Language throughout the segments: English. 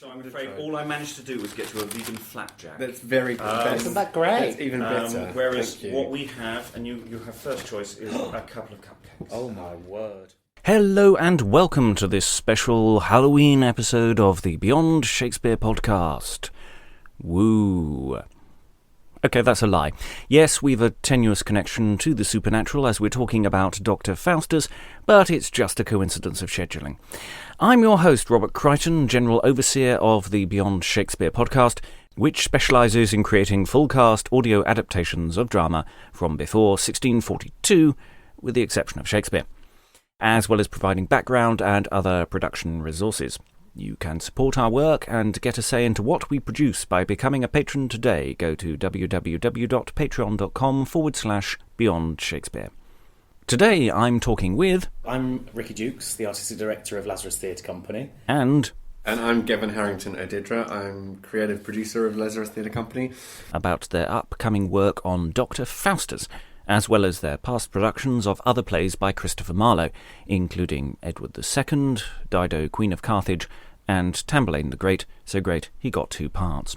So I'm afraid all I managed to do was get to a vegan flapjack. That's very good. Isn't that great? That's even better. Whereas what we have, and you have first choice, is a couple of cupcakes. Oh my word. Hello and welcome to this special Halloween episode of the Beyond Shakespeare Podcast. Woo. Okay, that's a lie. Yes, we've a tenuous connection to the supernatural as we're talking about Dr. Faustus, but it's just a coincidence of scheduling. I'm your host, Robert Crighton, General Overseer of the Beyond Shakespeare Podcast, which specialises in creating full-cast audio adaptations of drama from before 1642, with the exception of Shakespeare, as well as providing background and other production resources. You can support our work and get a say into what we produce by becoming a patron today. Go to www.patreon.com/Beyond Shakespeare. Today I'm talking with... I'm Ricky Dukes, the Artistic Director of Lazarus Theatre Company. And I'm Gavin Harrington-Odedra. I'm creative producer of Lazarus Theatre Company. About their upcoming work on Dr. Faustus, as well as their past productions of other plays by Christopher Marlowe, including Edward II, Dido, Queen of Carthage, and Tamburlaine the Great, so great he got 2 parts.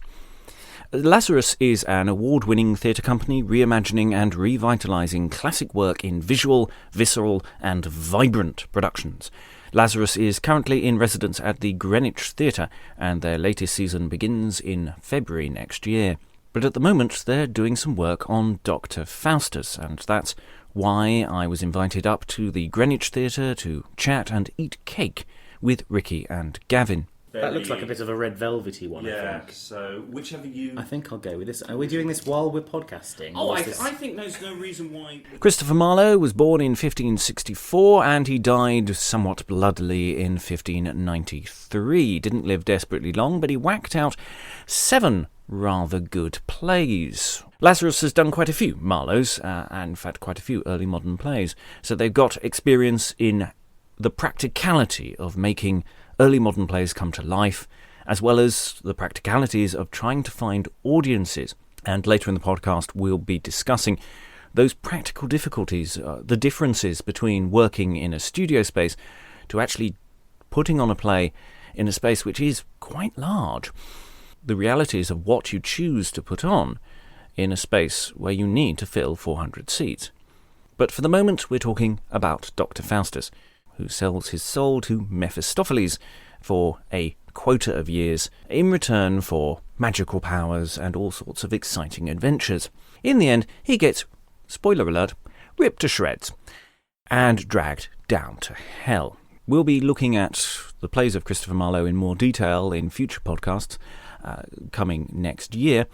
Lazarus is an award-winning theatre company reimagining and revitalising classic work in visual, visceral, and vibrant productions. Lazarus is currently in residence at the Greenwich Theatre, and their latest season begins in February next year. But at the moment, they're doing some work on Dr. Faustus, and that's why I was invited up to the Greenwich Theatre to chat and eat cake with Ricky and Gavin. That looks like a bit of a red velvety one, Yeah, I think. so whichever you... I think I'll go with this. Are we doing this while we're podcasting? Oh, Or I is this... think there's no reason why... Christopher Marlowe was born in 1564 and he died somewhat bloodily in 1593. Didn't live desperately long, but he whacked out 7 rather good plays. Lazarus has done quite a few Marlowes, and in fact quite a few early modern plays, so they've got experience in the practicality of making early modern plays come to life, as well as the practicalities of trying to find audiences. And later in the podcast we'll be discussing those practical difficulties, the differences between working in a studio space to actually putting on a play in a space which is quite large. The realities of what you choose to put on in a space where you need to fill 400 seats. But for the moment, we're talking about Dr. Faustus, who sells his soul to Mephistopheles for a quota of years in return for magical powers and all sorts of exciting adventures. In the end, he gets, spoiler alert, ripped to shreds and dragged down to hell. We'll be looking at the plays of Christopher Marlowe in more detail in future podcasts, coming next year.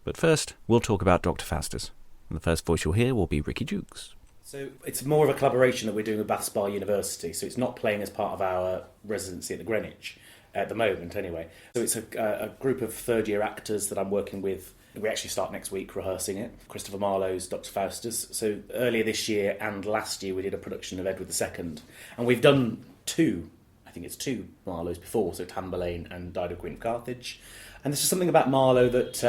But first, we'll talk about Dr. Faustus. And the first voice you'll hear will be Ricky Dukes. So it's more of a collaboration that we're doing with Bath Spa University, so it's not playing as part of our residency at the Greenwich, at the moment anyway. So it's a group of third-year actors that I'm working with. We actually start next week rehearsing it. Christopher Marlowe's Dr. Faustus. So earlier this year and last year we did a production of Edward II. And we've done 2 Marlowes before, so Tamburlaine and Dido, Queen of Carthage. And there's something about Marlowe that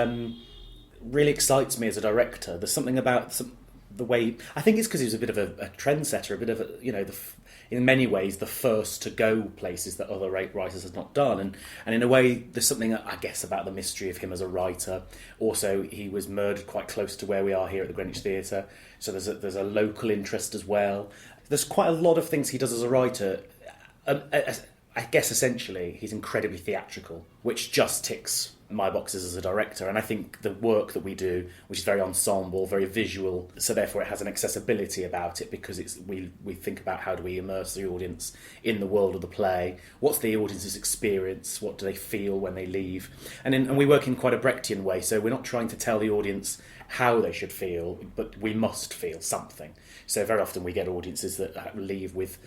really excites me as a director. There's something about the way... I think it's because he was a bit of a trendsetter, a bit of a, in many ways, the first to go places that other writers have not done. And in a way, there's something, I guess, about the mystery of him as a writer. Also, he was murdered quite close to where we are here at the Greenwich Theatre, so there's a local interest as well. There's quite a lot of things he does as a writer. I guess, essentially, he's incredibly theatrical, which just ticks my boxes as a director. And I think the work that we do, which is very ensemble, very visual, so therefore it has an accessibility about it because we think about how do we immerse the audience in the world of the play, what's the audience's experience, what do they feel when they leave. And we work in quite a Brechtian way, so we're not trying to tell the audience how they should feel, but we must feel something. So very often we get audiences that leave with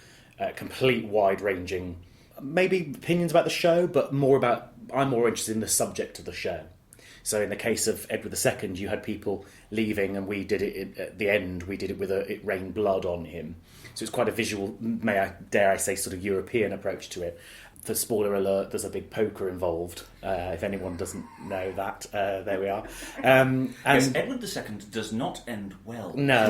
complete wide-ranging maybe opinions about the show, but I'm more interested in the subject of the show. So in the case of Edward II, you had people leaving, and we did it at the end. We did it with it rained blood on him. So it's quite a visual, dare I say, sort of European approach to it. For spoiler alert, there's a big poker involved. If anyone doesn't know that, there we are. Yes, Edward II does not end well. No,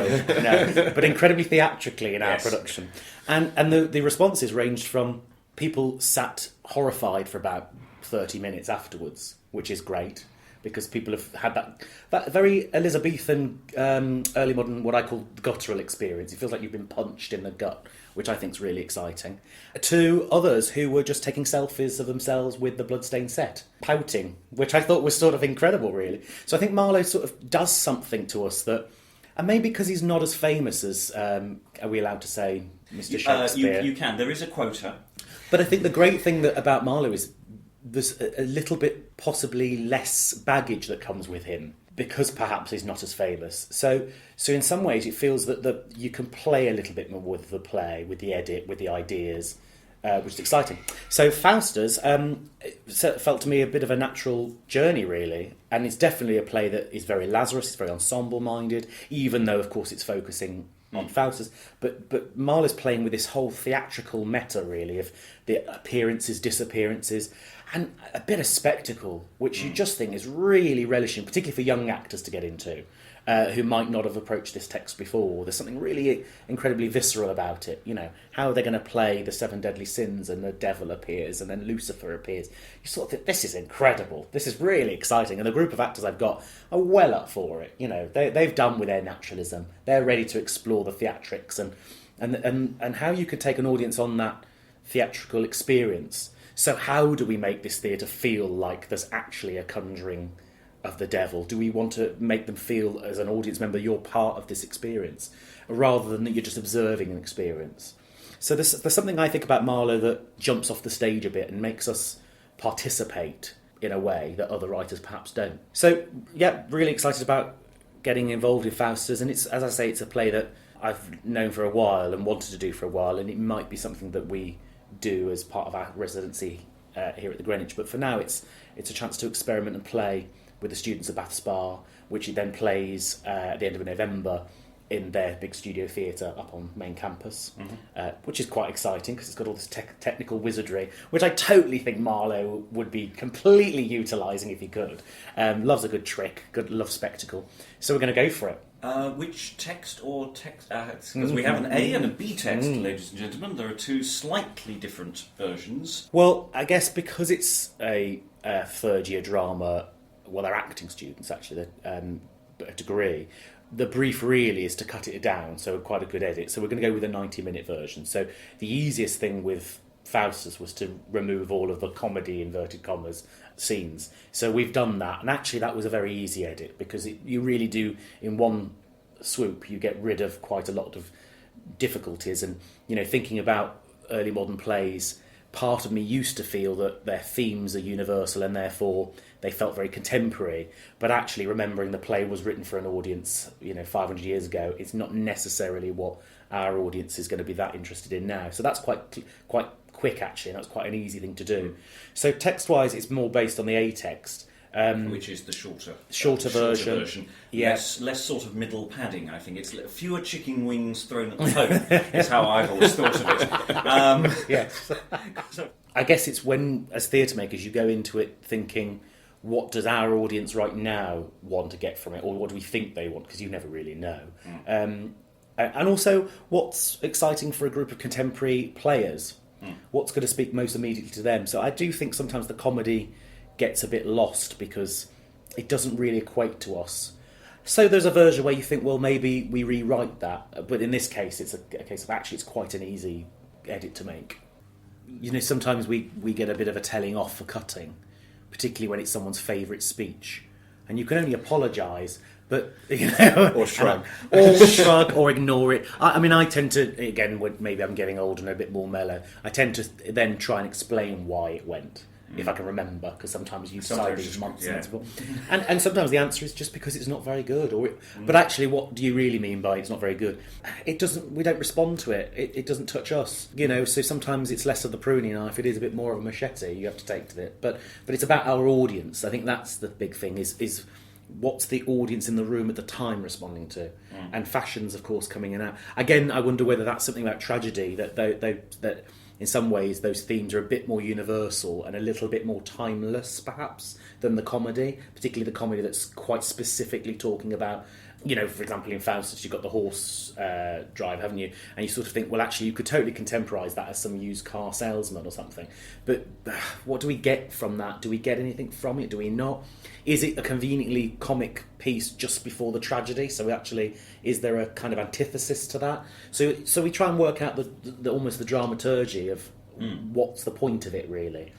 but incredibly theatrically in our production. And the responses ranged from people sat horrified for about 30 minutes afterwards, which is great because people have had that very Elizabethan, early modern, what I call guttural experience. It feels like you've been punched in the gut, which I think is really exciting. To others who were just taking selfies of themselves with the bloodstained set, pouting, which I thought was sort of incredible, really. So I think Marlowe sort of does something to us that, and maybe because he's not as famous as, are we allowed to say, Mr. Shakespeare? You can. There is a quota. But I think the great thing about Marlowe is there's a little bit possibly less baggage that comes with him because perhaps he's not as famous. So in some ways it feels that you can play a little bit more with the play, with the edit, with the ideas, which is exciting. So Faustus felt to me a bit of a natural journey, really, and it's definitely a play that is very Lazarus, it's very ensemble-minded, even though, of course, it's focusing on Faustus. But Marlowe's playing with this whole theatrical meta, really, of the appearances, disappearances, and a bit of spectacle, which you just think is really relishing, particularly for young actors to get into, who might not have approached this text before. There's something really incredibly visceral about it. You know, how are they going to play the 7 deadly sins and the devil appears and then Lucifer appears? You sort of think, this is incredible. This is really exciting. And the group of actors I've got are well up for it. You know, they've done with their naturalism. They're ready to explore the theatrics and how you can take an audience on that theatrical experience. So how do we make this theatre feel like there's actually a conjuring of the devil? Do we want to make them feel, as an audience member, you're part of this experience, rather than that you're just observing an experience? So there's something I think about Marlowe that jumps off the stage a bit and makes us participate in a way that other writers perhaps don't. So, yeah, really excited about getting involved in Faustus, and it's, as I say, it's a play that I've known for a while and wanted to do for a while, and it might be something that we do as part of our residency here at the Greenwich. But for now, it's a chance to experiment and play with the students of Bath Spa, which it then plays at the end of November in their big studio theatre up on main campus, which is quite exciting because it's got all this technical wizardry, which I totally think Marlowe would be completely utilising if he could. Loves a good trick, loves spectacle. So we're going to go for it. Which text or text? Because we have an A and a B text, ladies and gentlemen. There are two slightly different versions. Well, I guess because it's a third-year drama, well, they're acting students, actually, a degree. The brief really is to cut it down, so quite a good edit. So we're going to go with a 90-minute version. So the easiest thing with Faustus was to remove all of the comedy, inverted commas, scenes. So we've done that, and actually that was a very easy edit because you really do, in one swoop, you get rid of quite a lot of difficulties. And, you know, thinking about early modern plays, part of me used to feel that their themes are universal and therefore they felt very contemporary, but actually remembering the play was written for an audience, 500 years ago, it's not necessarily what our audience is going to be that interested in now. So that's quite quick, actually, and that's quite an easy thing to do. So text-wise, it's more based on the A text. Which is the shorter version. Yeah. Less sort of middle padding, I think. It's fewer chicken wings thrown at the pope, is how I've always thought of it. Yes. I guess it's when, as theatre makers, you go into it thinking, what does our audience right now want to get from it, or what do we think they want, because you never really know. And also, what's exciting for a group of contemporary players? What's going to speak most immediately to them? So I do think sometimes the comedy gets a bit lost because it doesn't really equate to us. So there's a version where you think, well, maybe we rewrite that. But in this case, it's a case of actually it's quite an easy edit to make. Sometimes we get a bit of a telling off for cutting, particularly when it's someone's favourite speech. And you can only apologise, but, Or shrug. Or ignore it. I tend to, again, maybe I'm getting older and a bit more mellow, I tend to then try and explain why it went. If I can remember, because sometimes you decide these months and sometimes the answer is just because it's not very good. But actually, what do you really mean by it's not very good? It doesn't. We don't respond to it. It doesn't touch us. So sometimes it's less of the pruning knife. It is a bit more of a machete you have to take to it. But it's about our audience. I think that's the big thing. Is what's the audience in the room at the time responding to, and fashions, of course, coming in and out. Again, I wonder whether that's something about tragedy that in some ways those themes are a bit more universal and a little bit more timeless, perhaps, than the comedy, particularly the comedy that's quite specifically talking about you know, for example, in Faustus, you've got the horse drive, haven't you? And you sort of think, well, actually, you could totally contemporise that as some used car salesman or something. But what do we get from that? Do we get anything from it? Do we not? Is it a conveniently comic piece just before the tragedy? So is there a kind of antithesis to that? So we try and work out the almost the dramaturgy of what's the point of it, really.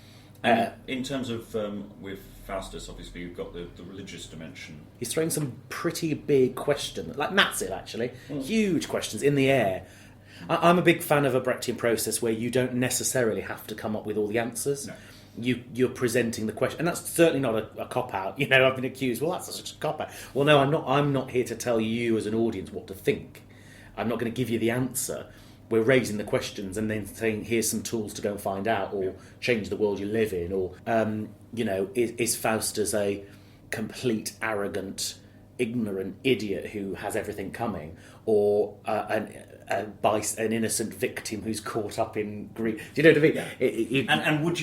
In terms of with Faustus, obviously you've got the religious dimension. He's throwing some pretty big questions, like Matzil actually, huge questions in the air. I'm a big fan of a Brechtian process where you don't necessarily have to come up with all the answers. No. You're presenting the question, and that's certainly not a cop-out. You know, I've been accused, well, that's such a cop-out. Well, no, I'm not here to tell you as an audience what to think. I'm not going to give you the answer. We're raising the questions and then saying, here's some tools to go and find out, or change the world you live in, or, you know, is Faustus a complete, arrogant, ignorant idiot who has everything coming, or an innocent victim who's caught up in grief? Do you know what I mean? Yeah. And would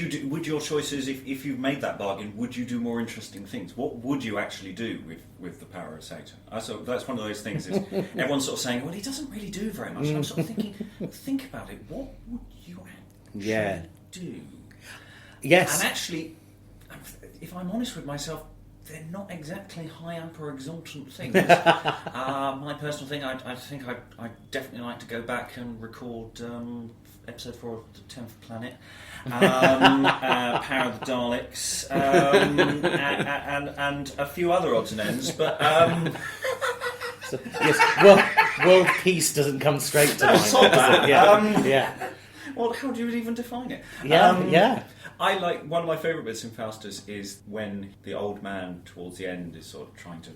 your choices, if you've made that bargain, would you do more interesting things? What would you actually do with the power of Satan? So that's one of those things. Is everyone's sort of saying, well, he doesn't really do very much. And I'm sort of thinking, think about it. What would you actually do? Yes. And actually, if I'm honest with myself, they're not exactly high-amp or exultant things. My personal thing, I think I'd definitely like to go back and record episode 4 of The 10th Planet, Power of the Daleks, and a few other odds and ends, but... yes, world peace doesn't come straight to mind. It's not that. Yeah. Well, how do you even define it? Yeah. I like, one of my favourite bits in Faustus is when the old man towards the end is sort of trying to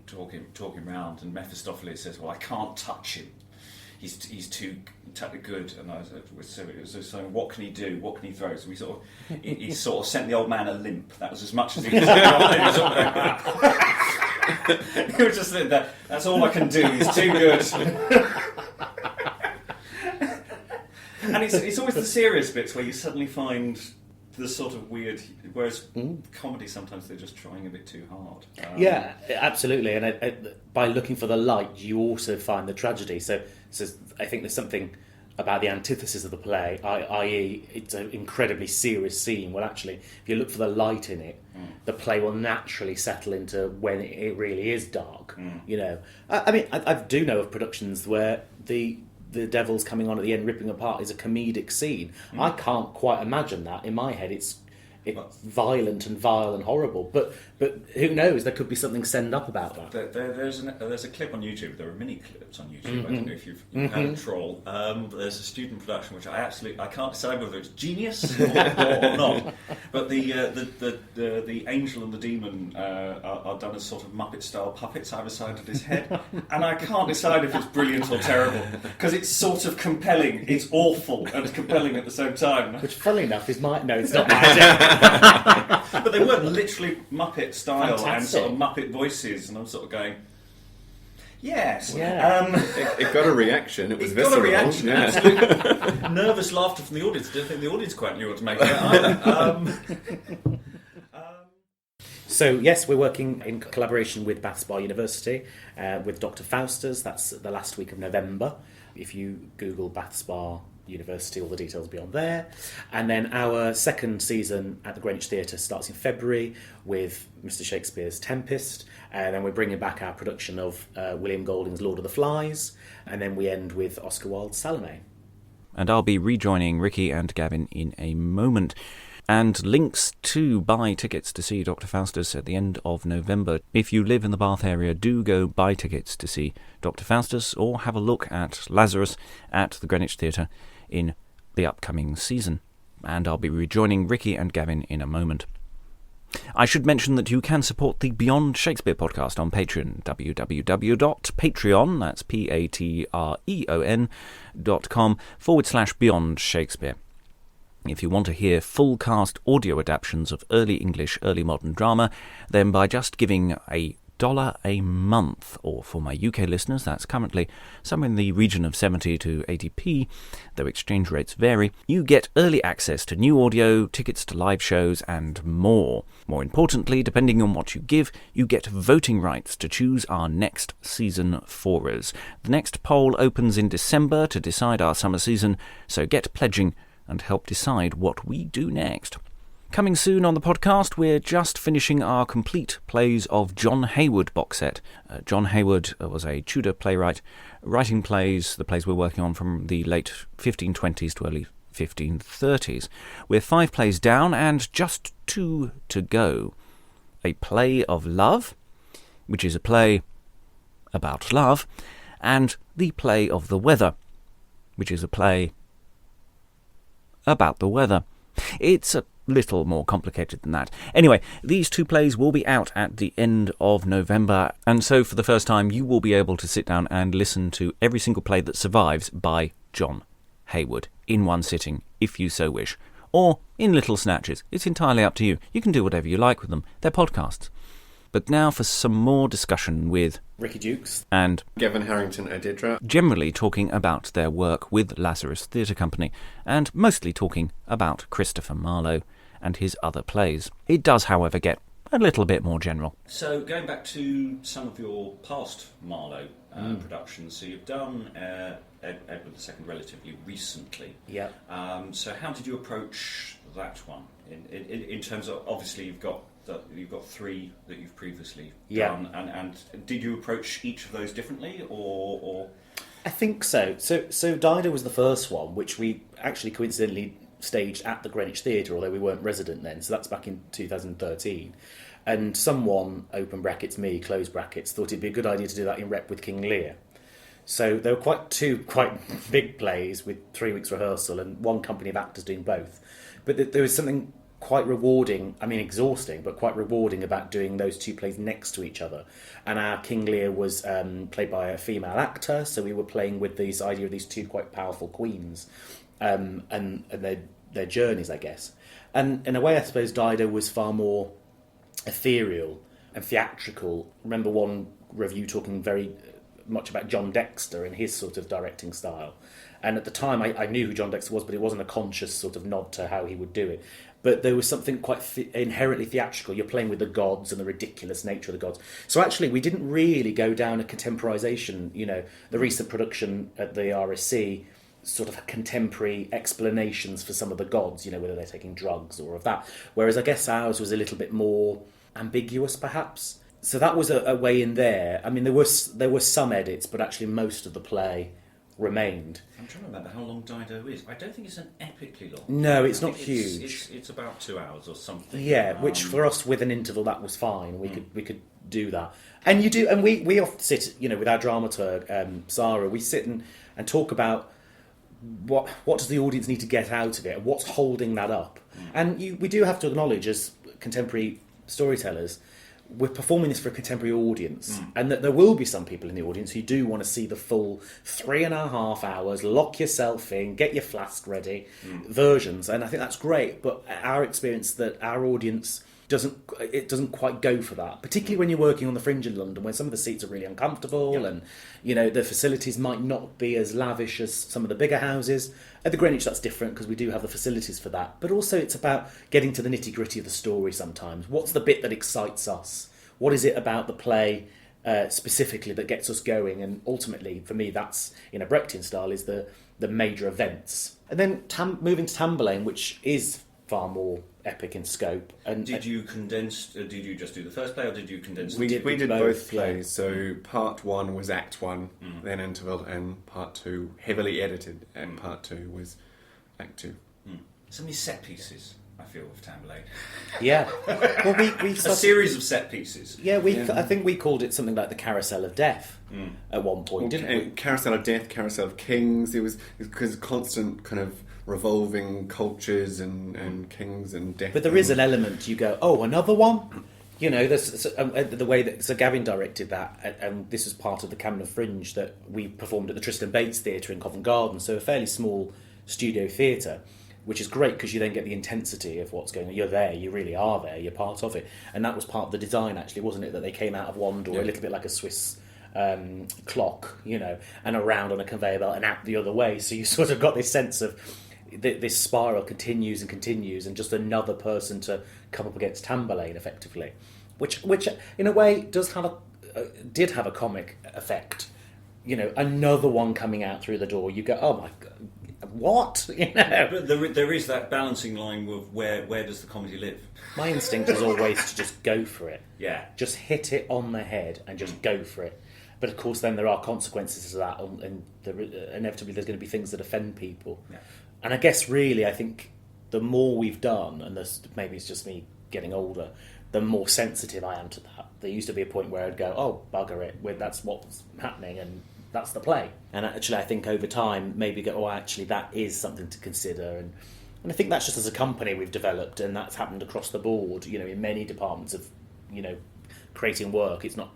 talk him round, and Mephistopheles says, well, I can't touch him. He's too good. And so what can he do? What can he throw? So he sort of sent the old man a limp. That was as much as he was. He was just that's all I can do. He's too good. And it's always the serious bits where you suddenly find the sort of weird, whereas comedy sometimes they're just trying a bit too hard. Yeah, absolutely. And by looking for the light, you also find the tragedy. So I think there's something about the antithesis of the play, i.e. it's an incredibly serious scene. Well, actually, if you look for the light in it, the play will naturally settle into when it really is dark. You know, I mean, I do know of productions where the devil's coming on at the end, ripping apart, is a comedic scene. I can't quite imagine that in my head. It's violent and vile and horrible, but who knows? There could be something send up about that. There's a clip on YouTube. There are many clips on YouTube. I don't know if you've had a troll. But there's a student production which I can't decide whether it's genius or not. But the angel and the demon are done as sort of Muppet style puppets either side of his head, and I can't decide if it's brilliant or terrible because it's sort of compelling. It's awful and compelling at the same time. Which, funnily enough, it's not my But they were literally Muppet style. Fantastic. And sort of Muppet voices, and I'm sort of going, yes. Yeah. It got a reaction. It was It visceral. got a reaction, yeah. absolutely. Nervous laughter from the audience. I don't think the audience quite knew what to make of it either. So, yes, we're working in collaboration with Bath Spa University with Dr. Faustus. That's the last week of November. If you Google Bath Spa University, all the details will be on there. And then our second season at the Greenwich Theatre starts in February with Mr. Shakespeare's Tempest. And then we're bringing back our production of William Golding's Lord of the Flies. And then we end with Oscar Wilde's Salome. And I'll be rejoining Ricky and Gavin in a moment. And links to buy tickets to see Dr. Faustus at the end of November. If you live in the Bath area, do go buy tickets to see Dr. Faustus or have a look at Lazarus at the Greenwich Theatre in the upcoming season. And I'll be rejoining Ricky and Gavin in a moment. I should mention that you can support the Beyond Shakespeare podcast on Patreon, www.patreon, that's patreon.com/Beyond Shakespeare. If you want to hear full cast audio adaptations of early English, early modern drama, then by just giving $1 $1 a month, or for my UK listeners, that's currently somewhere in the region of 70 to 80p, though exchange rates vary, you get early access to new audio, tickets to live shows, and more. More importantly, depending on what you give, you get voting rights to choose our next season for us. The next poll opens in December to decide our summer season, so get pledging and help decide what we do next. Coming soon on the podcast, we're just finishing our complete Plays of John Hayward box set. John Hayward was a Tudor playwright, writing plays, the plays we're working on from the late 1520s to early 1530s. We're 5 plays down and just 2 to go. A Play of Love, which is a play about love, and The Play of the Weather, which is a play about the weather. It's a little more complicated than that. Anyway, these 2 plays will be out at the end of November, and so for the first time you will be able to sit down and listen to every single play that survives by John Hayward in one sitting, if you so wish, or in little snatches. It's entirely up to you. You can do whatever you like with them. They're podcasts. But now for some more discussion with Ricky Dukes and Gavin Harrington-Odedra. Generally talking about their work with Lazarus Theatre Company, and mostly talking about Christopher Marlowe and his other plays. It does, however, get a little bit more general. So going back to some of your past Marlowe productions, so you've done Edward II relatively recently. Yeah. So how did you approach that one? In terms of, obviously you've got 3 that you've previously done, and did you approach each of those differently, or? I think so. So Dido was the first one, which we actually coincidentally staged at the Greenwich Theatre, although we weren't resident then, so that's back in 2013. And someone, open brackets me, close brackets, thought it'd be a good idea to do that in rep with King Lear. So there were two quite big plays with 3 weeks rehearsal and one company of actors doing both. But there was something quite rewarding, I mean exhausting, but quite rewarding about doing those 2 plays next to each other. And our King Lear was played by a female actor, so we were playing with this idea of these 2 quite powerful queens and their journeys, I guess. And in a way, I suppose Dido was far more ethereal and theatrical. I remember one review talking very much about John Dexter and his sort of directing style. And at the time, I knew who John Dexter was, but it wasn't a conscious sort of nod to how he would do it. But there was something quite inherently theatrical. You're playing with the gods and the ridiculous nature of the gods. So actually, we didn't really go down a contemporization. You know, the recent production at the RSC sort of contemporary explanations for some of the gods, you know, whether they're taking drugs or of that. Whereas I guess ours was a little bit more ambiguous, perhaps. So that was a way in there. I mean, there were some edits, but actually most of the play remained. I'm trying to remember how long Dido is. I don't think it's an epically long. No, it's not huge. It's about 2 hours or something. Yeah, which for us with an interval that was fine. We could do that. And you do, and we often sit, you know, with our dramaturg Sarah. We sit and talk about what does the audience need to get out of it, and what's holding that up. And we do have to acknowledge, as contemporary storytellers, we're performing this for a contemporary audience, and that there will be some people in the audience who do want to see the full 3.5 hours, lock yourself in, get your flask ready versions, and I think that's great. But our experience that our audience doesn't quite go for that, particularly when you're working on the fringe in London, where some of the seats are really uncomfortable, and you know the facilities might not be as lavish as some of the bigger houses. At the Greenwich, that's different because we do have the facilities for that. But also, it's about getting to the nitty gritty of the story. Sometimes, what's the bit that excites us? What is it about the play specifically that gets us going? And ultimately, for me, that's in a Brechtian style is the major events. And then moving to Tamburlaine, which is far more epic in scope. And did you condense? Did you just do the first play, or did you condense? We did both plays. Yeah. So part 1 was Act 1, then interval, and part 2 heavily edited, and part 2 was Act 2. So many set pieces, I feel, with Tamburlaine. Yeah. Well, we a series of set pieces. Yeah, I think we called it something like the Carousel of Death at one point, didn't we? Carousel of Death, Carousel of Kings. It was because constant kind of revolving cultures and kings and death. But there is an element you go, oh, another one? You know, there's the way that Sir Gavin directed that, and this was part of the Camden Fringe that we performed at the Tristan Bates Theatre in Covent Garden, so a fairly small studio theatre. which is great because you then get the intensity of what's going on. You're there, you really are there, you're part of it. And that was part of the design, actually, wasn't it? That they came out of one door, a little bit like a Swiss clock, and around on a conveyor belt and out the other way. So you sort of got this sense of this spiral continues, and just another person to come up against Tamburlaine, effectively. Which in a way, did have a comic effect. Another one coming out through the door, you go, oh my God, what? But there is that balancing line of where does the comedy live? My instinct is always to just go for it. Yeah. Just hit it on the head and just go for it. But of course then there are consequences to that, and inevitably there's going to be things that offend people. Yeah. And I guess really, I think the more we've done, and maybe it's just me getting older, the more sensitive I am to that. There used to be a point where I'd go, oh, bugger it, that's what's happening, and that's the play. And actually, I think over time, maybe go, oh, actually, that is something to consider. And I think that's just as a company we've developed, and that's happened across the board, in many departments of, creating work. It's not,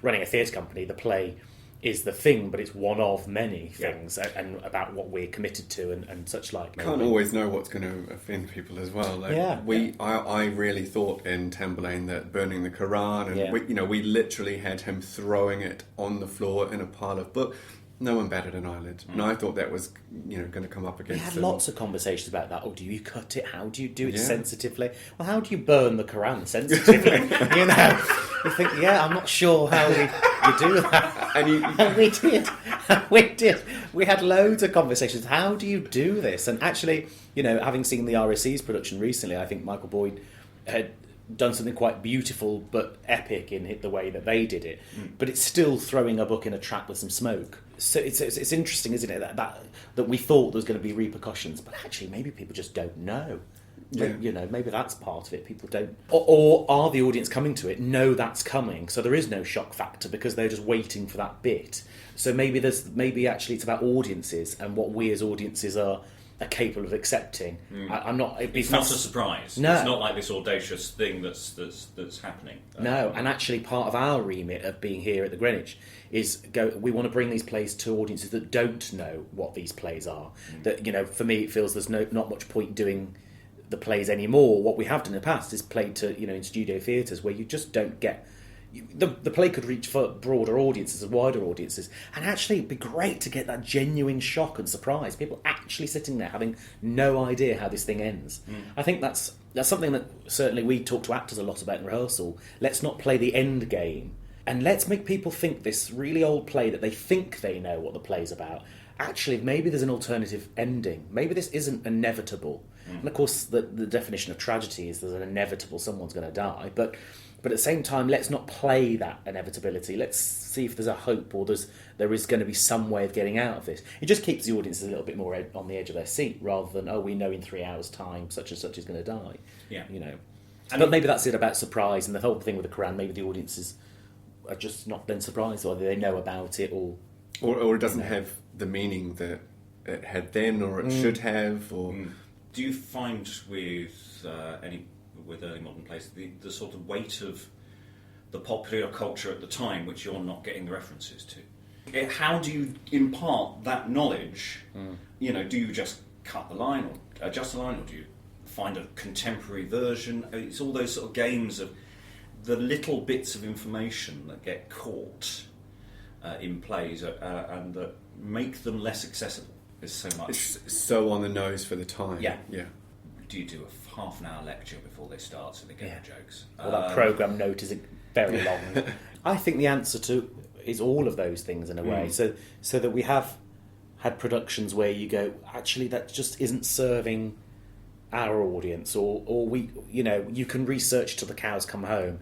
running a theatre company, the play is the thing, but it's one of many things, and about what we're committed to and such like. Can't always know what's going to offend people as well. I really thought in Tamburlaine that burning the Quran, and we literally had him throwing it on the floor in a pile of books. No one batted an eyelid, and I thought that was going to come up against. We had lots of conversations about that. Oh, do you cut it? How do you do it sensitively? Well, how do you burn the Quran sensitively? You think, I'm not sure how you do that. And we did. We had loads of conversations. How do you do this? And actually, having seen the RSC's production recently, I think Michael Boyd had done something quite beautiful but epic in the way that they did it. But it's still throwing a book in a trap with some smoke. So it's interesting, isn't it, that we thought there was going to be repercussions, but actually maybe people just don't know. Yeah. Maybe that's part of it. People don't, or are the audience coming to it know that's coming, so there is no shock factor because they're just waiting for that bit. So maybe actually it's about audiences and what we as audiences are capable of accepting. I'm not. It's not a surprise. No. It's not like this audacious thing that's happening. No, and actually part of our remit of being here at the Greenwich is we want to bring these plays to audiences that don't know what these plays are. That for me it feels there's not much point doing the plays anymore. What we have done in the past is played to in studio theatres where you just don't get. The play could reach for broader audiences and wider audiences, and actually it'd be great to get that genuine shock and surprise. People actually sitting there having no idea how this thing ends. I think that's something that certainly we talk to actors a lot about in rehearsal. Let's not play the end game, and let's make people think this really old play that they think they know what the play's about. Actually, maybe there's an alternative ending. Maybe this isn't inevitable. And of course, the definition of tragedy is there's an inevitable someone's going to die, but at the same time, let's not play that inevitability. Let's see if there's a hope or there is going to be some way of getting out of this. It just keeps the audience a little bit more on the edge of their seat rather than, we know in 3 hours' time such and such is going to die. Yeah. But maybe that's it about surprise and the whole thing with the Quran. Maybe the audiences are just not then surprised, or they know about it, or it doesn't have the meaning that it had then, or it should have. Or do you find with early modern plays the sort of weight of the popular culture at the time, which you're not getting the references to? How do you impart that knowledge? Do you just cut the line or adjust the line, or do you find a contemporary version? It's all those sort of games of the little bits of information that get caught in plays and that make them less accessible. There's so much. It's so on the nose for the time. Yeah. Yeah. Do you do a half an hour lecture before they start so they get the jokes? Well, that programme note is very long. I think the answer is all of those things in a way. So that we have had productions where you go, actually, that just isn't serving our audience, or we, you can research till the cows come home.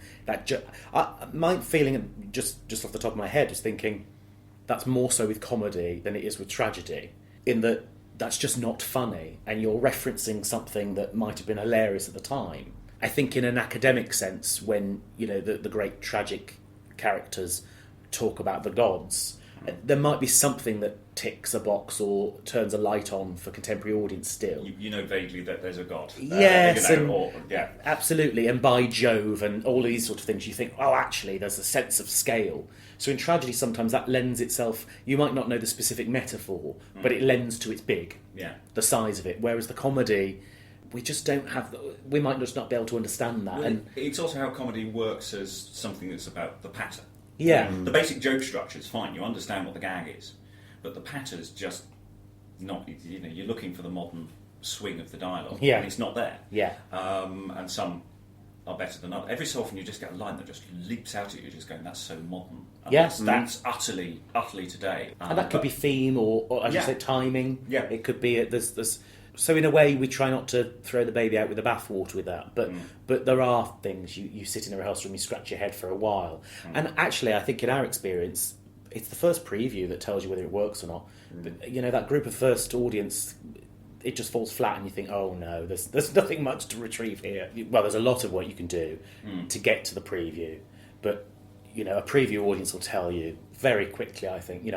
My feeling, just off the top of my head, is thinking that's more so with comedy than it is with tragedy, in that that's just not funny, and you're referencing something that might have been hilarious at the time. I think in an academic sense, when the great tragic characters talk about the gods, There might be something that ticks a box or turns a light on for contemporary audience still. You know vaguely that there's a God. Yes, absolutely. And by Jove and all these sort of things, you think, oh, actually, there's a sense of scale. So in tragedy, sometimes that lends itself, you might not know the specific metaphor, but it lends to its big, the size of it. Whereas the comedy, we just don't have, we might just not be able to understand that. Well, and it's also how comedy works as something that's about the patter. Yeah. The basic joke structure is fine, you understand what the gag is, but the patter's just not, you're looking for the modern swing of the dialogue, and it's not there. Yeah. And some are better than others. Every so often you just get a line that just leaps out at you, just going, that's so modern. And that's utterly today. And that could be theme or as you say, timing. Yeah. It could be, there's so in a way we try not to throw the baby out with the bathwater with that, but there are things, you sit in a rehearsal room, you scratch your head for a while. And actually I think in our experience, it's the first preview that tells you whether it works or not. But, that group of first audience, it just falls flat and you think, oh no, there's nothing much to retrieve here. Well, there's a lot of what you can do to get to the preview, but a preview audience will tell you very quickly, I think.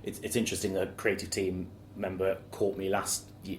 It's interesting, a creative team member caught me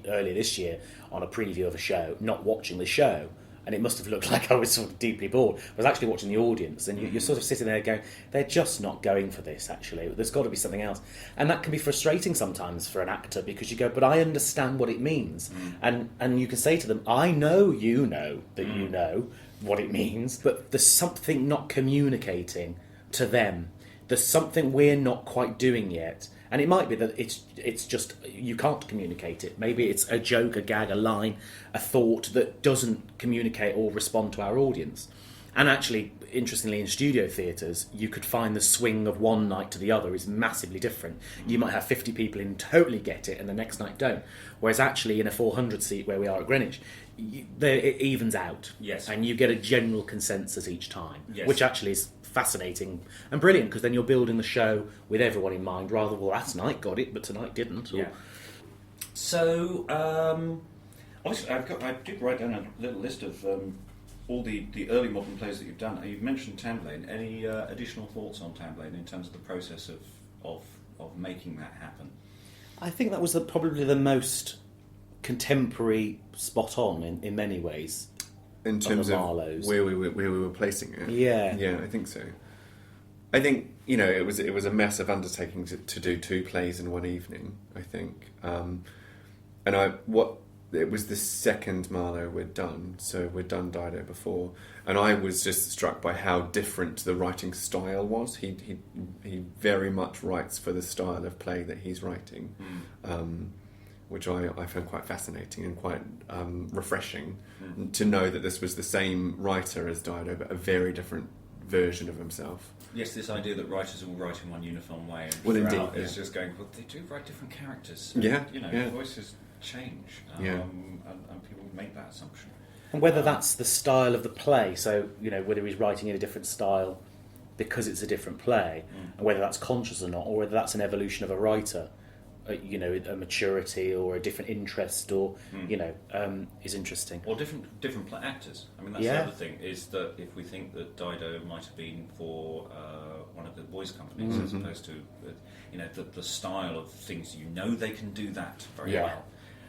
earlier this year on a preview of a show, not watching the show, and it must have looked like I was sort of deeply bored. I was actually watching the audience, and you're sort of sitting there going, they're just not going for this, actually. There's got to be something else. And that can be frustrating sometimes for an actor, because you go, but I understand what it means. And you can say to them, I know you know that you know what it means, but there's something not communicating to them. There's something we're not quite doing yet. And it might be that it's just, you can't communicate it. Maybe it's a joke, a gag, a line, a thought that doesn't communicate or respond to our audience. And actually, interestingly, in studio theatres, you could find the swing of one night to the other is massively different. You might have 50 people in who totally get it and the next night don't. Whereas actually in a 400 seat where we are at Greenwich, it evens out. Yes. And you get a general consensus each time, yes. Which actually is fascinating and brilliant, because then you're building the show with everyone in mind, rather than, well, that night got it, but tonight didn't. Or... So, obviously, I did write down a little list of all the early modern plays that you've done. You've mentioned Tamburlaine. Any additional thoughts on Tamburlaine in terms of the process of making that happen? I think that was probably the most contemporary, spot on in many ways. In terms of Marlowe's. where we were placing it. Yeah, I think so. I think it was a massive undertaking to do two plays in one evening. I think, it was the second Marlowe we'd done. So we'd done Dido before, and I was just struck by how different the writing style was. He very much writes for the style of play that he's writing. Which I found quite fascinating and quite refreshing to know that this was the same writer as Dido, but a very different version of himself. Yes, this idea that writers all write in one uniform way and is just going, well, they do write different characters. Voices change, and people make that assumption. And whether that's the style of the play, so, whether he's writing in a different style because it's a different play, and whether that's conscious or not, or whether that's an evolution of a writer, a maturity or a different interest, or is interesting. Or different actors. I mean, that's the other thing, is that if we think that Dido might have been for one of the boys' companies, as opposed to the style of things, they can do that very well,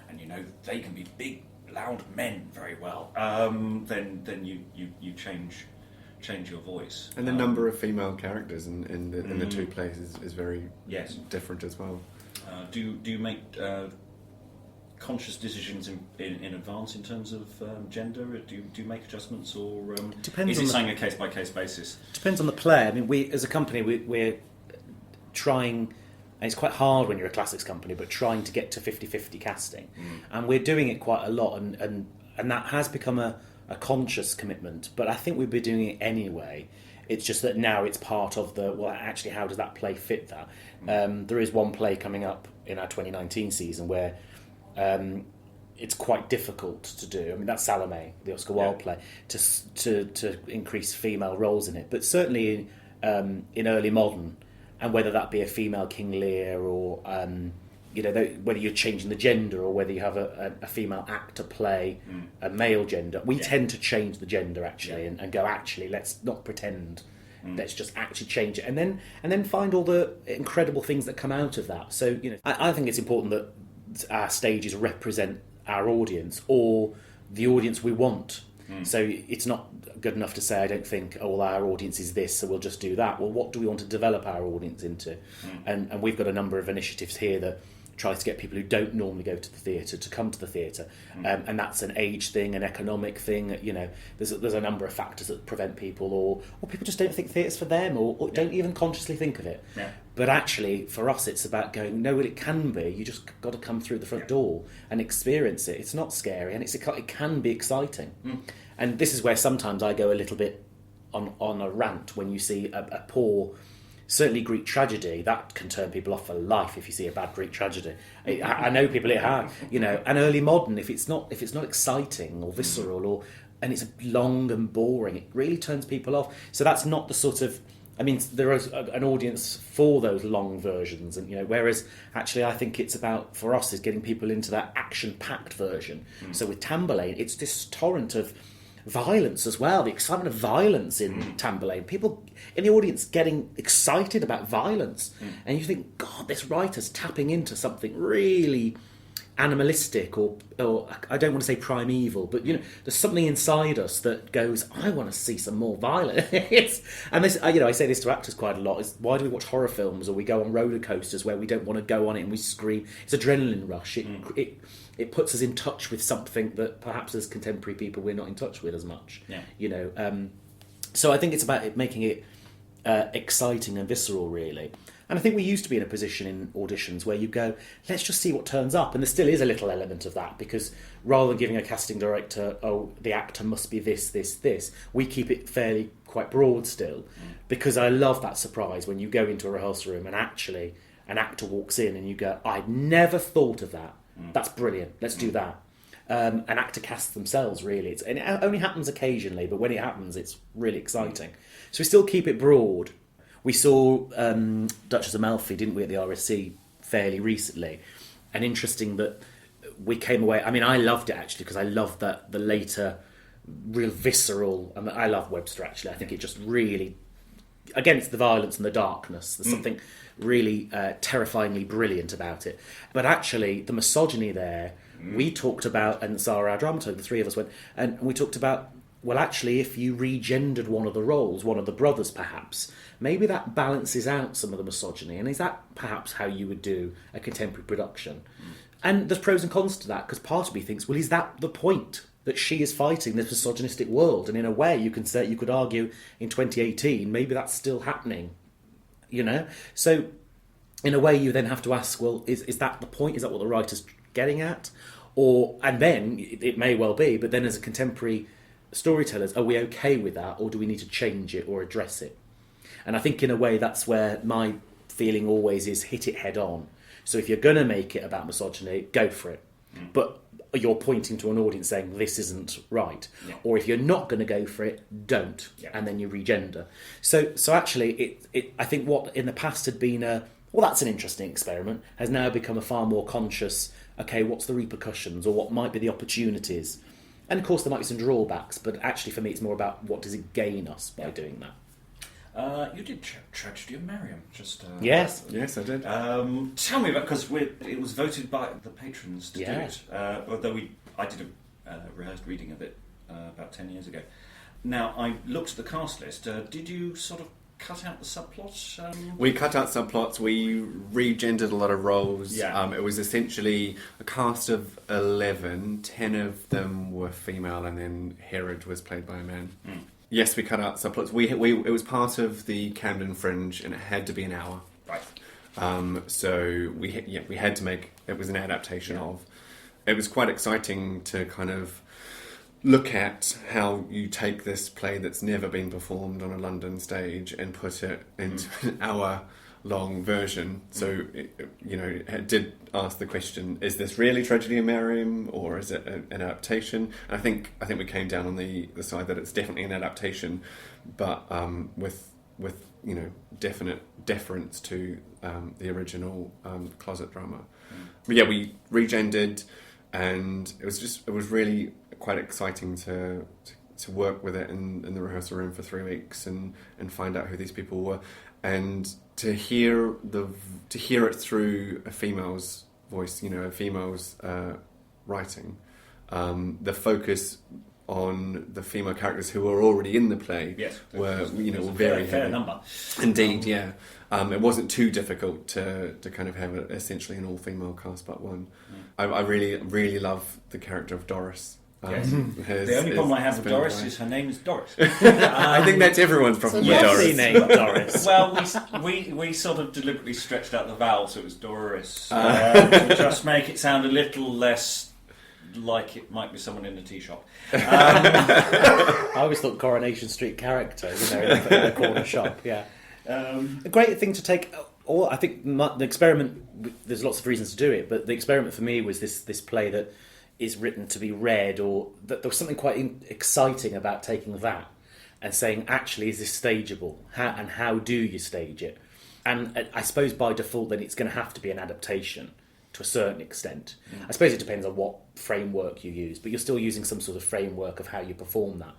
and they can be big, loud men very well. Then you change your voice. And the number of female characters in the two plays is very different as well. Do you make conscious decisions in advance in terms of gender? Do you make adjustments, or is it saying a case by case basis? Depends on the play. I mean, we as a company we're trying, and it's quite hard when you're a classics company, but trying to get to 50-50 casting, and we're doing it quite a lot, and that has become a conscious commitment. But I think we'd be doing it anyway. It's just that now it's part of actually, how does that play fit that? There is one play coming up in our 2019 season where it's quite difficult to do. I mean, that's Salome, the Oscar Wilde play, to increase female roles in it. But certainly in early modern, and whether that be a female King Lear, or whether you're changing the gender, or whether you have a female actor play a male gender, we tend to change the gender actually, and go, actually, let's not pretend Let's just actually change it, and then find all the incredible things that come out of that. So, I think it's important that our stages represent our audience or the audience we want. So it's not good enough to say, I don't think, well, our audience is this, so we'll just do that. Well, what do we want to develop our audience into? And we've got a number of initiatives here that try to get people who don't normally go to the theatre to come to the theatre. And that's an age thing, an economic thing. There's a number of factors that prevent people, or people just don't think theatre's for them, or don't even consciously think of it. Yeah. But actually, for us, it's about going, no, well, it can be. You just got to come through the front door and experience it. It's not scary, and it can be exciting. And this is where sometimes I go a little bit on a rant when you see a poor, certainly Greek tragedy. That can turn people off for life if you see a bad Greek tragedy. I know people it has, and early modern, if it's not exciting or visceral and it's long and boring, it really turns people off. So that's not the sort of, there is an audience for those long versions, and whereas actually I think it's about, for us, is getting people into that action-packed version. So with Tamburlaine, it's this torrent of violence as well, the excitement of violence in Tamburlaine, people in the audience getting excited about violence, and you think, God, this writer's tapping into something really animalistic, or I don't want to say primeval, but there's something inside us that goes, I want to see some more violence. And this, I say this to actors quite a lot, is why do we watch horror films, or we go on roller coasters where we don't want to go on it and we scream? It's adrenaline rush. It puts us in touch with something that perhaps as contemporary people we're not in touch with as much. So I think it's about making it exciting and visceral, really. And I think we used to be in a position in auditions where you go, let's just see what turns up. And there still is a little element of that, because rather than giving a casting director, the actor must be this, we keep it fairly quite broad still, because I love that surprise when you go into a rehearsal room and actually an actor walks in and you go, I'd never thought of that. That's brilliant. Let's do that. An actor casts themselves, really. And it only happens occasionally, but when it happens, it's really exciting. So we still keep it broad. We saw Duchess of Malfi, didn't we, at the RSC fairly recently. And interesting that we came away... I loved it, actually, because I loved that the later, real visceral... I love Webster, actually. I think it just really... Again, it's the violence and the darkness. There's something really terrifyingly brilliant about it. But actually, the misogyny there, we talked about, and Sarah, our dramaturg, the three of us went, and we talked about, well, actually, if you regendered one of the roles, one of the brothers perhaps, maybe that balances out some of the misogyny. And is that perhaps how you would do a contemporary production? And there's pros and cons to that, because part of me thinks, well, is that the point? That she is fighting this misogynistic world, and in a way you could argue in 2018 maybe that's still happening, So in a way you then have to ask, well, is that the point? Is that what the writer's getting at? And then it may well be, but then as a contemporary storytellers, are we okay with that, or do we need to change it or address it? And I think in a way that's where my feeling always is, hit it head on. So if you're going to make it about misogyny, go for it. But you're pointing to an audience saying this isn't right. Or if you're not going to go for it, don't. And then you regender. So actually, I think what in the past had been that's an interesting experiment, has now become a far more conscious, okay, what's the repercussions, or what might be the opportunities? And of course there might be some drawbacks, but actually for me it's more about what does it gain us by doing that. You did Tragedy of Miriam. Yes, I did. Tell me about, because it was voted by the patrons to do it. Although I did a rehearsed reading of it about 10 years ago. Now I looked at the cast list. Did you sort of cut out the subplots? We cut out subplots. We regendered a lot of roles. It was essentially a cast of 11. 10 of them were female, and then Herod was played by a man. Yes, we cut out subplots. It was part of the Camden Fringe, and it had to be an hour. Right. So we had to make... It was an adaptation of... It was quite exciting to kind of look at how you take this play that's never been performed on a London stage and put it into an hour-long version. So, it did ask the question, is this really Tragedy of Miriam, or is it an adaptation? And I think we came down on the side that it's definitely an adaptation, but with definite deference to the original closet drama. But yeah, we regendered, and it was really quite exciting to work with it in the rehearsal room for 3 weeks and find out who these people were, and to hear it through a female's voice, a female's writing, the focus on the female characters who were already in the play were very fair number. Indeed, yeah. It wasn't too difficult to kind of have essentially an all-female cast but one. I really, really love the character of Doris. Yes. The only problem I have with Doris is her name is Doris. I think that's everyone's problem with Doris. Name, Doris. Well, we sort of deliberately stretched out the vowel so it was Doris to just make it sound a little less like it might be someone in a tea shop. I always thought Coronation Street character, in the corner shop. Yeah, a great thing to take. I think the experiment. There's lots of reasons to do it, but the experiment for me was this play that is written to be read, or that there was something quite exciting about taking that and saying, actually, is this stageable? How do you stage it? And I suppose by default, then it's going to have to be an adaptation to a certain extent. I suppose it depends on what framework you use, but you're still using some sort of framework of how you perform that.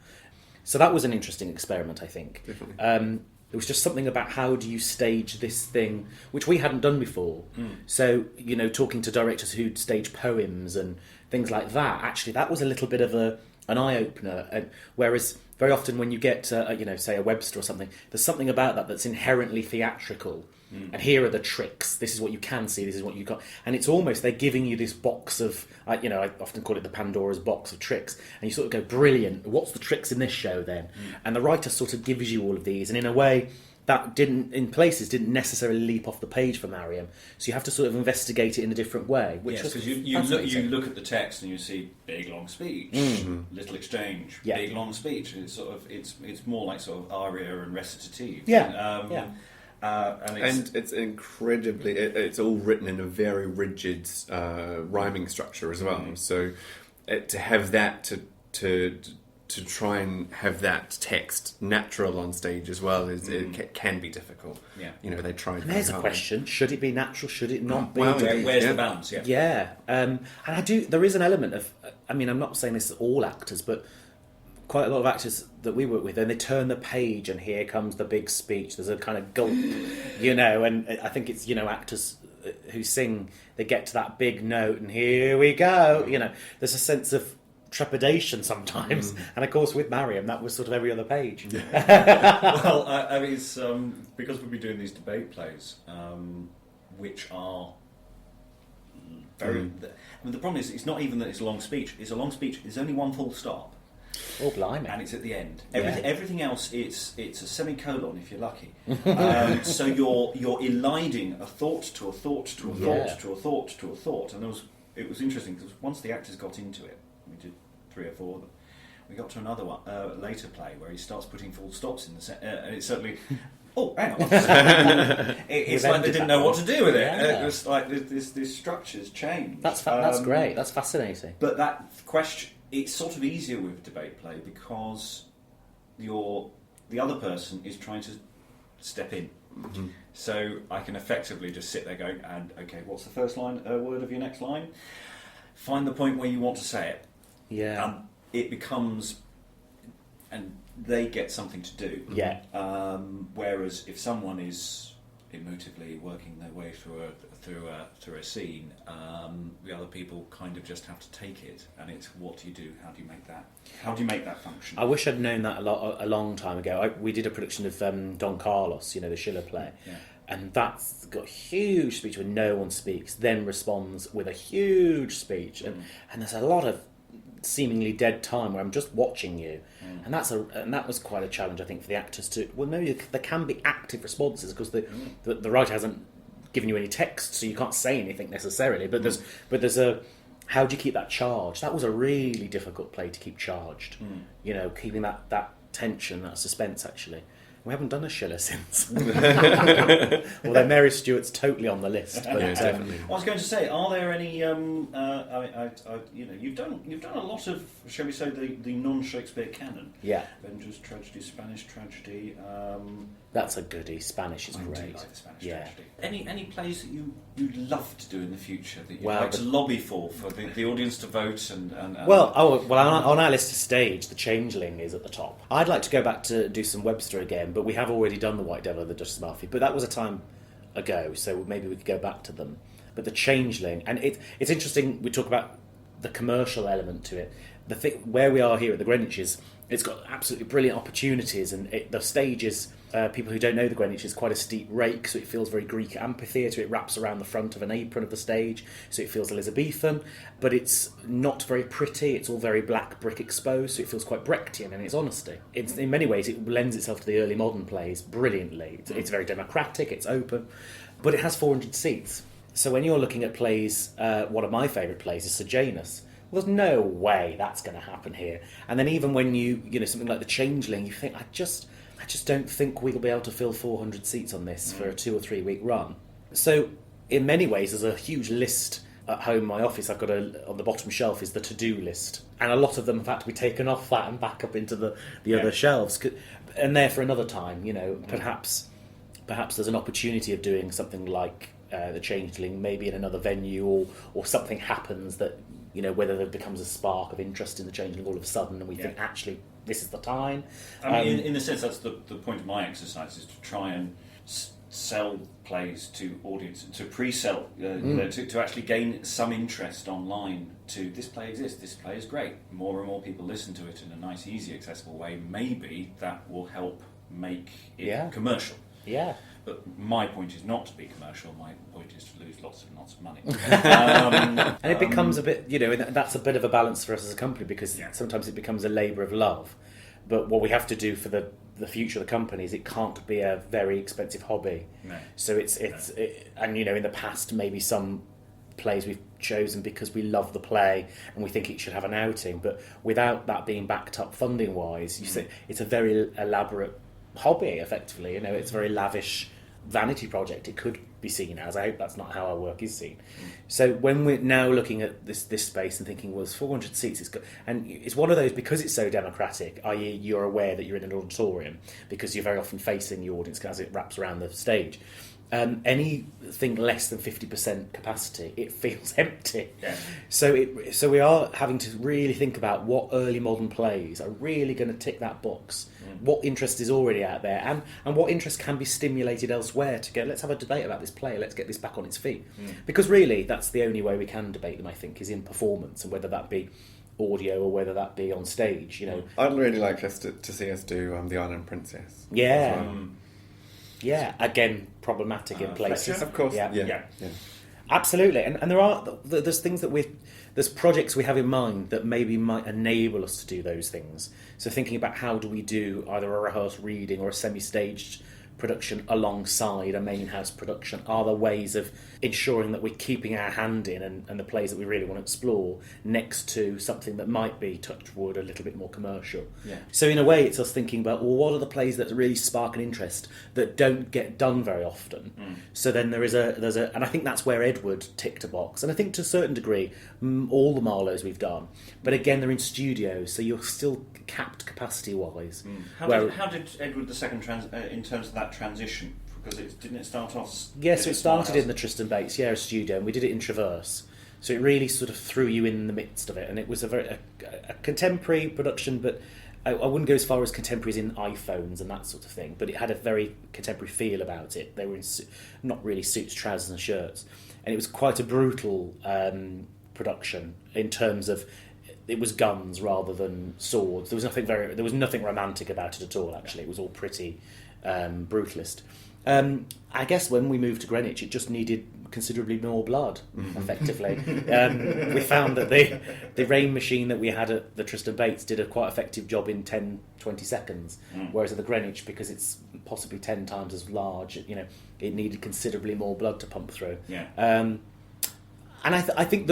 So that was an interesting experiment, I think. There was just something about how do you stage this thing, which we hadn't done before. So, talking to directors who'd stage poems and things like that, actually, that was a little bit of an eye-opener. Whereas very often when you get, say a Webster or something, there's something about that that's inherently theatrical. And here are the tricks. This is what you can see. This is what you can't. And it's almost they're giving you this box of, I often call it the Pandora's box of tricks. And you sort of go, brilliant. What's the tricks in this show then? And the writer sort of gives you all of these. And in a way, that didn't necessarily leap off the page for Mariam. So you have to sort of investigate it in a different way. Which because you look at the text and you see big long speech, little exchange, big long speech. And it's sort of it's more like sort of aria and recitative. And it's incredibly. It's all written in a very rigid rhyming structure as well. So to have that to try and have that text natural on stage as well it can be difficult. They try. And there's a question: should it be natural? Should it not be? Well, where's the balance? And I do. There is an element of. I mean, I'm not saying this to all actors, but quite a lot of actors that we work with, and they turn the page and here comes the big speech. There's a kind of gulp, and I think it's, actors who sing, they get to that big note and here we go. There's a sense of trepidation sometimes. And of course with Mariam, that was sort of every other page. Well, I mean, it's because we'll be doing these debate plays, which are very... I mean, the problem is, it's not even that it's a long speech. It's a long speech. There's only one full stop. Oh, blimey. And it's at the end. Everything else, it's a semicolon if you're lucky. So you're eliding a thought to a thought to a thought to a thought to a thought. And it was interesting because once the actors got into it, we did 3 or 4 of them, we got to another one, later play where he starts putting full stops in the and it's suddenly... Oh, hang on. It's like they didn't know what to do with it. It was like this structure's changed. That's great. That's fascinating. But that question... It's sort of easier with debate play because the other person is trying to step in. So I can effectively just sit there going, and okay, what's the first word of your next line? Find the point where you want to say it. Yeah. It becomes, and they get something to do. Yeah. Whereas if someone is emotively working their way through a scene, the other people kind of just have to take it, and it's what do you do? How do you make that function? I wish I'd known that a long time ago. We did a production of Don Carlos, the Schiller play, and that's got a huge speech where no one speaks, then responds with a huge speech, and there's a lot of seemingly dead time where I'm just watching you, and that was quite a challenge, I think, for the actors to. Well, no, there can be active responses because the writer hasn't given you any text, so you can't say anything necessarily. But there's a how do you keep that charged? That was a really difficult play to keep charged. Keeping that tension, that suspense actually. We haven't done a Schiller since. Although Mary Stuart's totally on the list. But, I was going to say, are there any? You've done a lot of, shall we say, the non-Shakespeare canon. Yeah. Avengers tragedy, Spanish tragedy. That's a goodie. Spanish is I great. do like the Spanish tragedy. Any plays that you'd love to do in the future that you'd Well, like to lobby for the audience to vote and on our list of stage, The Changeling is at the top. I'd like to go back to do some Webster again, but we have already done The White Devil and the Duchess of Malfi, but that was a time ago, so maybe we could go back to them. But The Changeling, and it's interesting, we talk about the commercial element to it. The thing, where we are here at the Greenwich is, it's got absolutely brilliant opportunities, and the stage is, people who don't know the Greenwich, is quite a steep rake, so it feels very Greek amphitheatre. It wraps around the front of an apron of the stage, so it feels Elizabethan, but it's not very pretty. It's all very black brick exposed, so it feels quite Brechtian in its honesty. In many ways, it lends itself to the early modern plays brilliantly. It's very democratic, it's open, but it has 400 seats. So when you're looking at plays, one of my favourite plays is Sejanus. Well, there's no way that's going to happen here. And then even when you something like The Changeling, you think, I just don't think we'll be able to fill 400 seats on this for a 2 or 3 week run. So in many ways, there's a huge list at home in my office. I've got on the bottom shelf is the to-do list. And a lot of them have had to be taken off that and back up into the other shelves. And they're for another time, perhaps there's an opportunity of doing something like The Changeling, maybe in another venue, or something happens that, whether there becomes a spark of interest in The Changeling all of a sudden, and we think, actually, this is the time. I mean, in a sense, that's the point of my exercise, is to try and sell plays to audience, to pre-sell, to actually gain some interest online to, this play exists, this play is great. More and more people listen to it in a nice, easy, accessible way. Maybe that will help make it commercial. Yeah. But my point is not to be commercial. My point is to lose lots and lots of money. And it becomes a bit, that's a bit of a balance for us as a company, because sometimes it becomes a labour of love. But what we have to do for the future of the company is it can't be a very expensive hobby. No. So and in the past maybe some plays we've chosen because we love the play and we think it should have an outing, but without that being backed up funding wise, you see, it's a very elaborate hobby effectively. It's a very lavish vanity project it could be seen as. I hope that's not how our work is seen. So when we're now looking at this space and thinking, well, it's 400 seats, and it's one of those, because it's so democratic, i.e. you're aware that you're in an auditorium because you're very often facing the audience as it wraps around the stage. Anything less than 50% capacity, it feels empty. Yeah. So we are having to really think about what early modern plays are really going to tick that box. What interest is already out there, and what interest can be stimulated elsewhere to go, let's have a debate about this play, let's get this back on its feet. Because really, that's the only way we can debate them, I think, is in performance, and whether that be audio or whether that be on stage. I'd really like us to see us do The Island Princess. Yeah. Well. Yeah, again, problematic in places. Of course, yeah. Absolutely, and there's things there's projects we have in mind that maybe might enable us to do those things. So thinking about how do we do either a rehearsed reading or a semi-staged production alongside a main in-house production? Are there ways of ensuring that we're keeping our hand in and the plays that we really want to explore next to something that might be, touch wood, a little bit more commercial? Yeah. So in a way, it's us thinking about, well, what are the plays that really spark an interest that don't get done very often? So then there's a, and I think that's where Edward ticked a box, and I think to a certain degree all the Marlowes we've done, but again they're in studios, so you're still capped capacity wise. How did Edward II in terms of that transition, because didn't it start off? Yes, so it started in the Tristan Bates a studio, and we did it in Traverse, so it really sort of threw you in the midst of it, and it was a very contemporary production, but I wouldn't go as far as contemporaries in iPhones and that sort of thing, but it had a very contemporary feel about it. They were in not really suits, trousers and shirts, and it was quite a brutal production in terms of it was guns rather than swords. There was nothing romantic about it at all. Actually, it was all pretty brutalist. I guess when we moved to Greenwich, it just needed considerably more blood. Effectively, we found that the rain machine that we had at the Tristan Bates did a quite effective job in 10-20 seconds, whereas at the Greenwich, because it's possibly 10 times as large, it needed considerably more blood to pump through. Yeah. And I think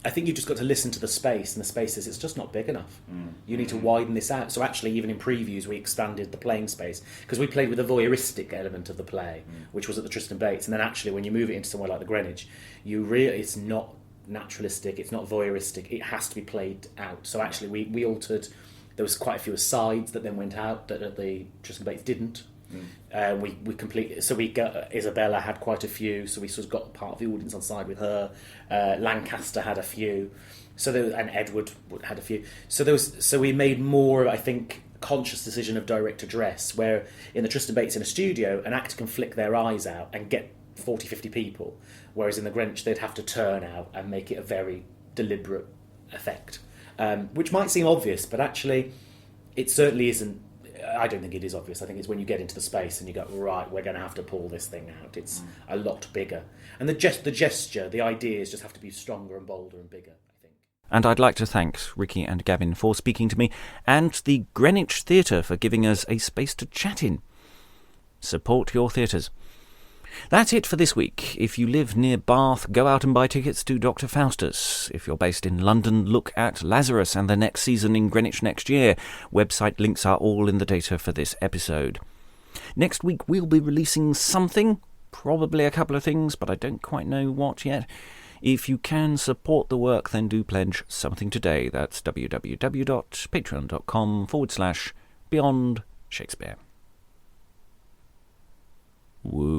I think you've just got to listen to the space, and the space says it's just not big enough. You need to widen this out. So actually, even in previews, we expanded the playing space, because we played with a voyeuristic element of the play, which was at the Tristan Bates. And then actually, when you move it into somewhere like the Greenwich, it's not naturalistic, it's not voyeuristic, it has to be played out. So actually, we altered. There was quite a few asides that then went out that at the Tristan Bates didn't. We completely. So we got Isabella had quite a few. So we sort of got part of the audience on side with her. Lancaster had a few. And Edward had a few. So we made more, I think, conscious decision of direct address, where in the Tristan Bates in a studio, an actor can flick their eyes out and get 40, 50 people, whereas in the Greenwich they'd have to turn out and make it a very deliberate effect, which might seem obvious, but actually it certainly isn't. I don't think it is obvious. I think it's when you get into the space and you go, right, we're going to have to pull this thing out. It's a lot bigger. And the gesture, the ideas just have to be stronger and bolder and bigger, I think. And I'd like to thank Ricky and Gavin for speaking to me, and the Greenwich Theatre for giving us a space to chat in. Support your theatres. That's it for this week. If you live near Bath, go out and buy tickets to Dr. Faustus. If you're based in London, look at Lazarus and the next season in Greenwich next year. Website links are all in the data for this episode. Next week we'll be releasing something, probably a couple of things, but I don't quite know what yet. If you can support the work, then do pledge something today. That's www.patreon.com/Beyond Shakespeare. Woo.